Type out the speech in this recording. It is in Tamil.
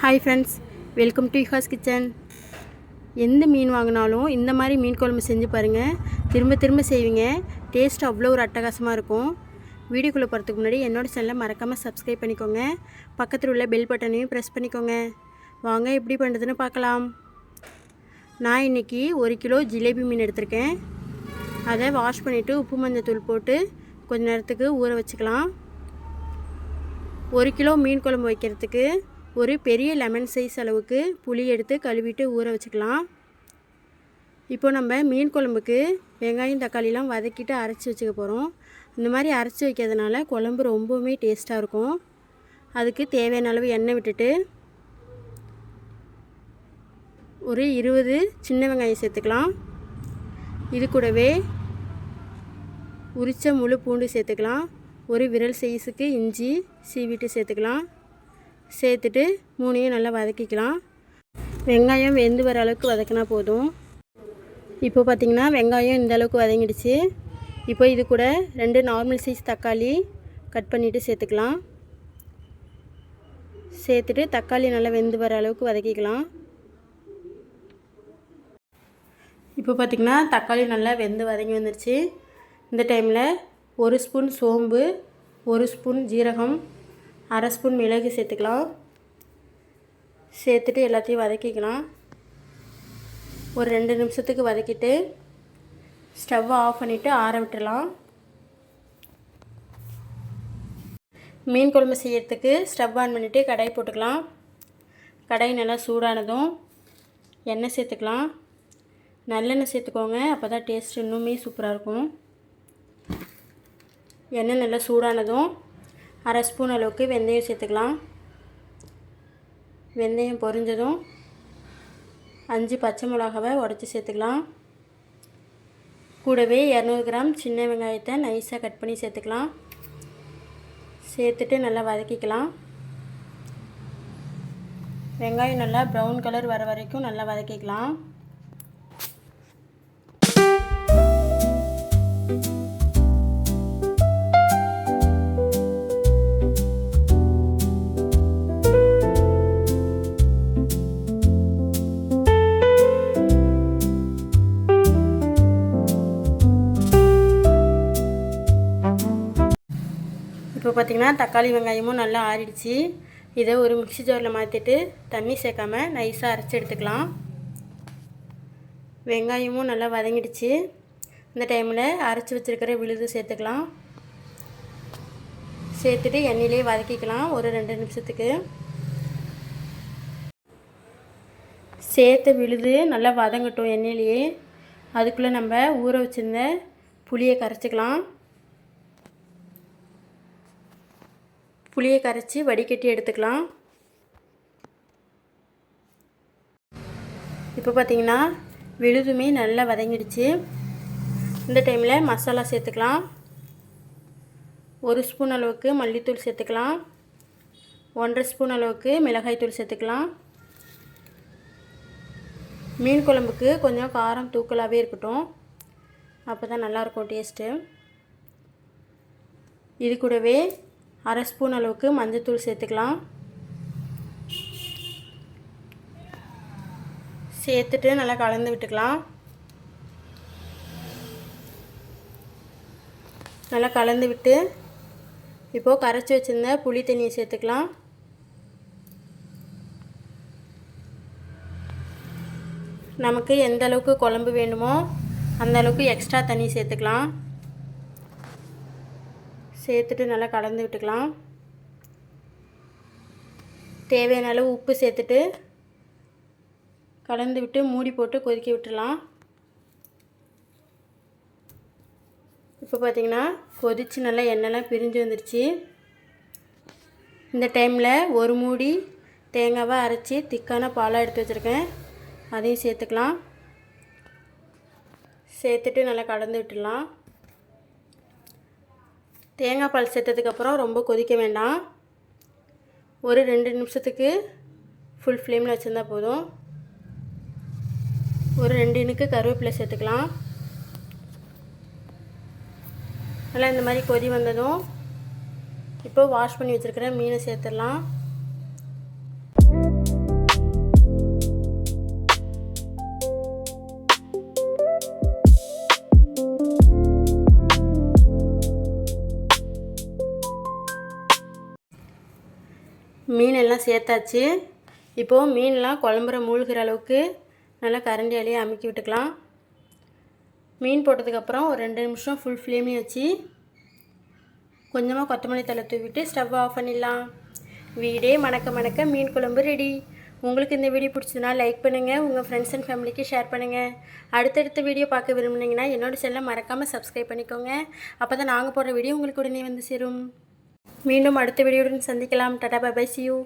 ஹாய் ஃப்ரெண்ட்ஸ், வெல்கம் டு யுஹாஸ் கிச்சன். எந்த மீன் வாங்கினாலும் இந்த மாதிரி மீன் குழம்பு செஞ்சு பாருங்கள். திரும்ப திரும்ப செய்வீங்க. டேஸ்ட் அவ்வளோ ஒரு அட்டகாசமாக இருக்கும். வீடியோக்குள்ளே போகிறதுக்கு முன்னாடி என்னோடய சேனலை மறக்காமல் சப்ஸ்கிரைப் பண்ணிக்கோங்க. பக்கத்தில் உள்ள பெல் பட்டனையும் ப்ரெஸ் பண்ணிக்கோங்க. வாங்க எப்படி பண்ணுறதுன்னு பார்க்கலாம். நான் இன்றைக்கி 1 கிலோ ஜிலேபி மீன் எடுத்திருக்கேன். அதை வாஷ் பண்ணிவிட்டு உப்பு மஞ்சள் தூள் போட்டு கொஞ்சம் நேரத்துக்கு ஊற வச்சுக்கலாம். 1 கிலோ மீன் குழம்பு வைக்கிறதுக்கு ஒரு பெரிய லெமன் சைஸ் அளவுக்கு புளி எடுத்து கழுவிட்டு ஊற வச்சுக்கலாம். இப்போ நம்ம மீன் குழம்புக்கு வெங்காயம் தக்காளிலாம் வதக்கிட்டு அரைச்சி வச்சுக்க போகிறோம். இந்த மாதிரி அரைச்சி வைக்கிறதுனால குழம்பு ரொம்பவுமே டேஸ்ட்டாக இருக்கும். அதுக்கு தேவையான அளவு எண்ணெய் விட்டுட்டு ஒரு 20 சின்ன வெங்காயம் சேர்த்துக்கலாம். இது கூடவே உரித்த முழு பூண்டு சேர்த்துக்கலாம். ஒரு விரல் சைஸுக்கு இஞ்சி சீவிட்டு சேர்த்துக்கலாம். சேர்த்துட்டு மூணையும் நல்லா வதக்கிக்கலாம். வெங்காயம் வெந்து வர அளவுக்கு வதக்கினா போதும். இப்போ பார்த்திங்கன்னா வெங்காயம் இந்த அளவுக்கு வதங்கிடுச்சு. இப்போ இது கூட 2 நார்மல் சைஸ் தக்காளி கட் பண்ணிவிட்டு சேர்த்துக்கலாம். சேர்த்துட்டு தக்காளி நல்லா வெந்து வர அளவுக்கு வதக்கிக்கலாம். இப்போ பார்த்திங்கன்னா தக்காளி நல்லா வெந்து வதங்கி வந்துடுச்சு. இந்த டைமில் 1 ஸ்பூன் சோம்பு, 1 ஸ்பூன் ஜீரகம், 1/2 ஸ்பூன் மிளகு சேர்த்துக்கலாம். சேர்த்துட்டு எல்லாத்தையும் வதக்கிக்கலாம். ஒரு 2 நிமிஷத்துக்கு வதக்கிட்டு ஸ்டவ்வை ஆஃப் பண்ணிவிட்டு ஆற விட்டுடலாம். மீன் குழம்பு செய்யறதுக்கு ஸ்டவ் ஆன் பண்ணிவிட்டு கடாய் போட்டுக்கலாம். கடாய் நல்லா சூடானதும் எண்ணெய் சேர்த்துக்கலாம். நல்லெண்ணெய் சேர்த்துக்கோங்க, அப்போ தான் டேஸ்ட் இன்னுமே சூப்பராக இருக்கும். எண்ணெய் நல்லா சூடானதும் 1/2 ஸ்பூன் அளவுக்கு வெந்தயம் சேர்த்துக்கலாம். வெந்தயம் பொரிஞ்சதும் 5 பச்சை மிளகாவை உடச்சி சேர்த்துக்கலாம். கூடவே 200 கிராம் சின்ன வெங்காயத்தை நைஸாக கட் பண்ணி சேர்த்துக்கலாம். சேர்த்துட்டு நல்லா வதக்கிக்கலாம். வெங்காயம் நல்லா ப்ரௌன் கலர் வர வரைக்கும் நல்லா வதக்கிக்கலாம். இப்போ பார்த்திங்கன்னா தக்காளி வெங்காயமும் நல்லா ஆறிடுச்சு. இதை ஒரு மிக்ஸி ஜாரில் மாற்றிட்டு தண்ணி சேர்க்காமல் நைஸாக அரைச்சி எடுத்துக்கலாம். வெங்காயமும் நல்லா வதங்கிடுச்சு. இந்த டைமில் அரைச்சி வச்சுருக்கிற விழுது சேர்த்துக்கலாம். சேர்த்துட்டு எண்ணெயிலே வதக்கிக்கலாம் ஒரு 2 நிமிஷத்துக்கு. சேர்த்த விழுது நல்லா வதங்கட்டும் எண்ணெயிலேயே. அதுக்குள்ளே நம்ம ஊற வச்சுருந்த புளியை கரைச்சிக்கலாம். புளியை கரைச்சி வடிகட்டி எடுத்துக்கலாம். இப்போ பார்த்திங்கன்னா விழுதுமே நல்லா வதங்கிடுச்சு. இந்த டைமில் மசாலா சேர்த்துக்கலாம். 1 ஸ்பூன் அளவுக்கு மல்லித்தூள் சேர்த்துக்கலாம். 1/2 ஸ்பூன் அளவுக்கு மிளகாய்த்தூள் சேர்த்துக்கலாம். மீன் குழம்புக்கு கொஞ்சம் காரம் தூக்கலாகவே இருக்கட்டும், அப்போ தான் நல்லாயிருக்கும் டேஸ்ட்டு. இது கூடவே 1/2 ஸ்பூன் அளவுக்கு மஞ்சள்தூள் சேர்த்துக்கலாம். சேர்த்துட்டு நல்லா கலந்து விட்டுக்கலாம். நல்லா கலந்து விட்டு இப்போது கரைச்சி வச்சுருந்த புளி தண்ணியை சேர்த்துக்கலாம். நமக்கு எந்த அளவுக்கு குழம்பு வேணுமோ அந்த அளவுக்கு எக்ஸ்ட்ரா தண்ணி சேர்த்துக்கலாம். சேர்த்துட்டு நல்லா கலந்து விட்டுக்கலாம். தேவையான அளவு உப்பு சேர்த்துட்டு கலந்து விட்டு மூடி போட்டு கொதிக்க விட்டுடலாம். இப்போ பார்த்திங்கன்னா கொதித்து நல்லா எண்ணெய்லாம் பிரிஞ்சு வந்துடுச்சு. இந்த டைமில் ஒரு மூடி தேங்காவை அரைச்சி திக்கான பாலாக எடுத்து வச்சுருக்கேன், அதையும் சேர்த்துக்கலாம். சேர்த்துட்டு நல்லா கலந்து விட்டுடலாம். தேங்காய் பால் சேர்த்ததுக்கப்புறம் ரொம்ப கொதிக்க வேண்டாம். ஒரு 2 நிமிஷத்துக்கு ஃபுல் ஃப்ளேமில் வச்சுருந்தா போதும். ஒரு 2 இனுக்கு கருவேப்பிலை சேர்த்துக்கலாம். நல்லா இந்த மாதிரி கொதி வந்ததும் இப்போ வாஷ் பண்ணி வச்சுருக்கிற மீனை சேர்த்துடலாம். மீன் எல்லாம் சேர்த்தாச்சு. இப்போது மீன்லாம் குழம்புற மூழ்கிற அளவுக்கு நல்லா கரண்டியாலேயே அமுக்கி விட்டுக்கலாம். மீன் போட்டதுக்கப்புறம் ஒரு 2 நிமிஷம் ஃபுல் ஃப்ளேம்லேயும் வச்சு கொஞ்சமாக கொத்தமல்லி தழை தூவிட்டு ஸ்டவ் ஆஃப் பண்ணிடலாம். வீடே மணக்க மணக்க மீன் குழம்பு ரெடி. உங்களுக்கு இந்த வீடியோ பிடிச்சதுனா லைக் பண்ணுங்கள், உங்கள் ஃப்ரெண்ட்ஸ் அண்ட் ஃபேமிலிக்கு ஷேர் பண்ணுங்கள். அடுத்தடுத்த வீடியோ பார்க்க விரும்புனீங்கன்னா என்னோடய சேனலை மறக்காமல் சப்ஸ்கிரைப் பண்ணிக்கோங்க. அப்போ தான் நாங்கள் போடுற வீடியோ உங்களுக்கு உடனே வந்து சேரும். மீண்டும் அடுத்த வீடியோவுடன் சந்திக்கலாம். Tata bye bye, see you.